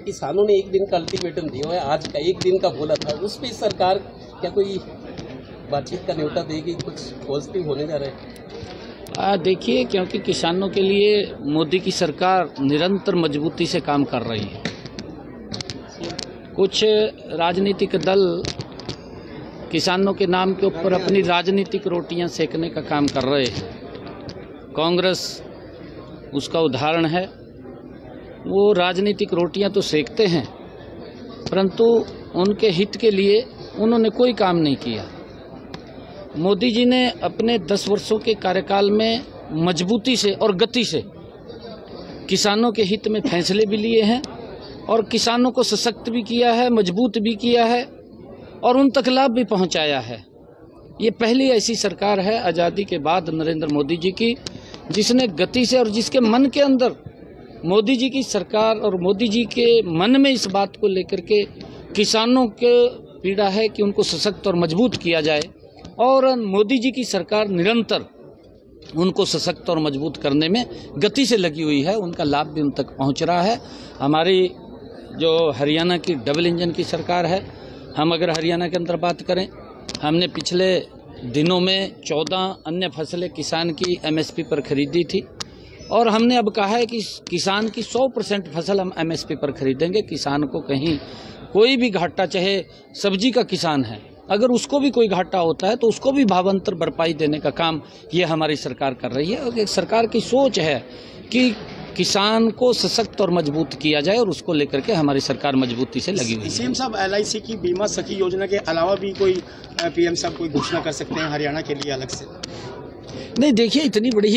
किसानों ने एक दिन का अल्टीमेटम दिया है, आज का एक दिन का बोला था, उस पर सरकार क्या कोई बातचीत का न्योता देगी? कुछ पॉजिटिव होने जा रहा है? देखिए, क्योंकि किसानों के लिए मोदी की सरकार निरंतर मजबूती से काम कर रही है। कुछ राजनीतिक दल किसानों के नाम के ऊपर अपनी राजनीतिक रोटियां सेकने का काम कर रहे हैं। कांग्रेस उसका उदाहरण है। वो राजनीतिक रोटियां तो सेकते हैं, परंतु उनके हित के लिए उन्होंने कोई काम नहीं किया। मोदी जी ने अपने 10 वर्षों के कार्यकाल में मजबूती से और गति से किसानों के हित में फैसले भी लिए हैं और किसानों को सशक्त भी किया है, मजबूत भी किया है और उन तक लाभ भी पहुंचाया है। ये पहली ऐसी सरकार है आज़ादी के बाद नरेंद्र मोदी जी की, जिसने गति से और जिसके मन के अंदर मोदी जी की सरकार और मोदी जी के मन में इस बात को लेकर के किसानों के पीड़ा है कि उनको सशक्त और मजबूत किया जाए, और मोदी जी की सरकार निरंतर उनको सशक्त और मजबूत करने में गति से लगी हुई है। उनका लाभ भी उन तक पहुंच रहा है। हमारी जो हरियाणा की डबल इंजन की सरकार है, हम अगर हरियाणा के अंदर बात करें, हमने पिछले दिनों में 14 अन्य फसलें किसान की MSP पर खरीदी थी और हमने अब कहा है कि किसान की 100% फसल हम MSP पर खरीदेंगे। किसान को कहीं कोई भी घाटा, चाहे सब्जी का किसान है, अगर उसको भी कोई घाटा होता है तो उसको भी भावांतर भरपाई देने का काम ये हमारी सरकार कर रही है। और सरकार की सोच है कि किसान को सशक्त और मजबूत किया जाए और उसको लेकर के हमारी सरकार मजबूती से लगी हुई है। सीएम साहब, LIC की बीमा सखी योजना के अलावा भी कोई PM साहब कोई घोषणा कर सकते हैं हरियाणा के लिए अलग से? नहीं, देखिए, इतनी बड़ी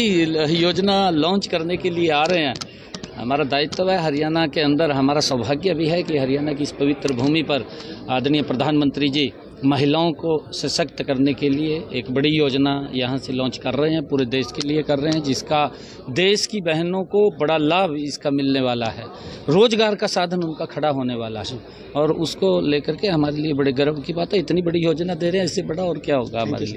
योजना लॉन्च करने के लिए आ रहे हैं, हमारा दायित्व है। हरियाणा के अंदर हमारा सौभाग्य भी है कि हरियाणा की इस पवित्र भूमि पर आदरणीय प्रधानमंत्री जी महिलाओं को सशक्त करने के लिए एक बड़ी योजना यहाँ से लॉन्च कर रहे हैं, पूरे देश के लिए कर रहे हैं, जिसका देश की बहनों को बड़ा लाभ इसका मिलने वाला है। रोजगार का साधन उनका खड़ा होने वाला है और उसको लेकर के हमारे लिए बड़े गर्व की बात है। इतनी बड़ी योजना दे रहे हैं, इससे बड़ा और क्या होगा हमारे लिए।